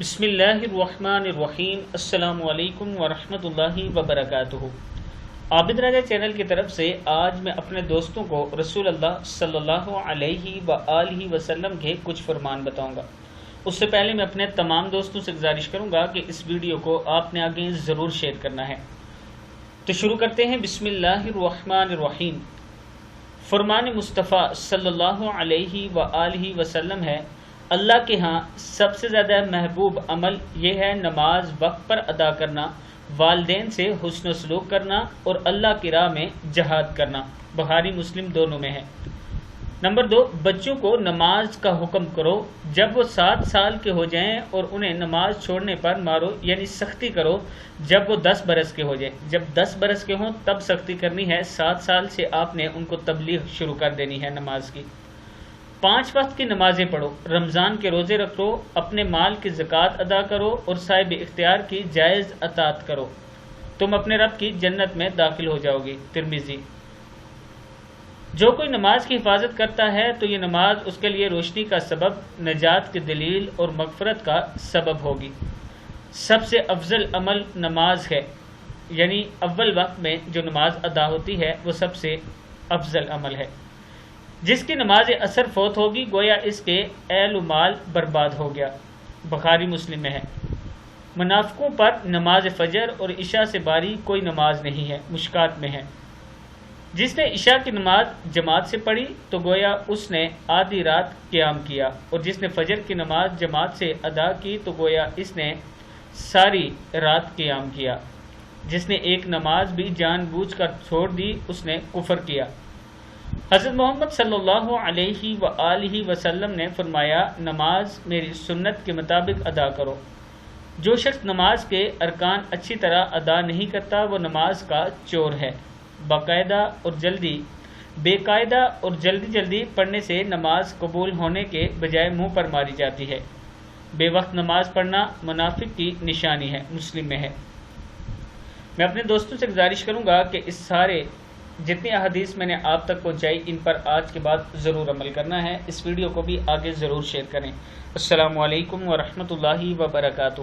بسم اللہ الرحمن الرحیم۔ السلام علیکم ورحمۃ اللہ وبرکاتہ۔ عابد راجہ چینل کی طرف سے آج میں اپنے دوستوں کو رسول اللہ صلی اللہ علیہ وآلہ وسلم کے کچھ فرمان بتاؤں گا۔ اس سے پہلے میں اپنے تمام دوستوں سے گزارش کروں گا کہ اس ویڈیو کو آپ نے آگے ضرور شیئر کرنا ہے۔ تو شروع کرتے ہیں۔ بسم اللہ الرحمن الرحیم۔ فرمان مصطفیٰ صلی اللہ علیہ وآلہ وسلم ہے، اللہ کے ہاں سب سے زیادہ محبوب عمل یہ ہے نماز وقت پر ادا کرنا، والدین سے حسن و سلوک کرنا اور اللہ کی راہ میں جہاد کرنا۔ بخاری مسلم دونوں میں ہے۔ نمبر 2، بچوں کو نماز کا حکم کرو جب وہ 7 سال کے ہو جائیں، اور انہیں نماز چھوڑنے پر مارو یعنی سختی کرو جب وہ 10 برس کے ہو جائیں۔ جب 10 برس کے ہوں تب سختی کرنی ہے، 7 سال سے آپ نے ان کو تبلیغ شروع کر دینی ہے نماز کی۔ 5 وقت کی نمازیں پڑھو، رمضان کے روزے رکھو، اپنے مال کی زکوٰۃ ادا کرو اور صاحب اختیار کی جائز اطاعت کرو، تم اپنے رب کی جنت میں داخل ہو جاؤ گے۔ ترمذی۔ جو کوئی نماز کی حفاظت کرتا ہے تو یہ نماز اس کے لیے روشنی کا سبب، نجات کی دلیل اور مغفرت کا سبب ہوگی۔ سب سے افضل عمل نماز ہے، یعنی اول وقت میں جو نماز ادا ہوتی ہے وہ سب سے افضل عمل ہے۔ جس کی نماز اثر فوت ہوگی گویا اس کے اہل و مال برباد ہو گیا۔ بخاری مسلم میں ہے۔ منافقوں پر نماز فجر اور عشاء سے باری کوئی نماز نہیں ہے۔ مشکات میں ہے۔ جس نے عشاء کی نماز جماعت سے پڑھی تو گویا اس نے آدھی رات قیام کیا، اور جس نے فجر کی نماز جماعت سے ادا کی تو گویا اس نے ساری رات قیام کیا۔ جس نے ایک نماز بھی جان بوجھ کر چھوڑ دی اس نے کفر کیا۔ حضرت محمد صلی اللہ علیہ وآلہ وسلم نے فرمایا، نماز میری سنت کے مطابق ادا کرو۔ جو شخص نماز کے ارکان اچھی طرح ادا نہیں کرتا وہ نماز کا چور ہے۔ بے قاعدہ اور جلدی پڑھنے سے نماز قبول ہونے کے بجائے منہ پر ماری جاتی ہے۔ بے وقت نماز پڑھنا منافق کی نشانی ہے۔ مسلم میں ہے۔ میں اپنے دوستوں سے گزارش کروں گا کہ اس سارے جتنی احادیث میں نے آپ تک پہنچائی ان پر آج کے بعد ضرور عمل کرنا ہے۔ اس ویڈیو کو بھی آگے ضرور شیئر کریں۔ السلام علیکم ورحمۃ اللہ وبرکاتہ۔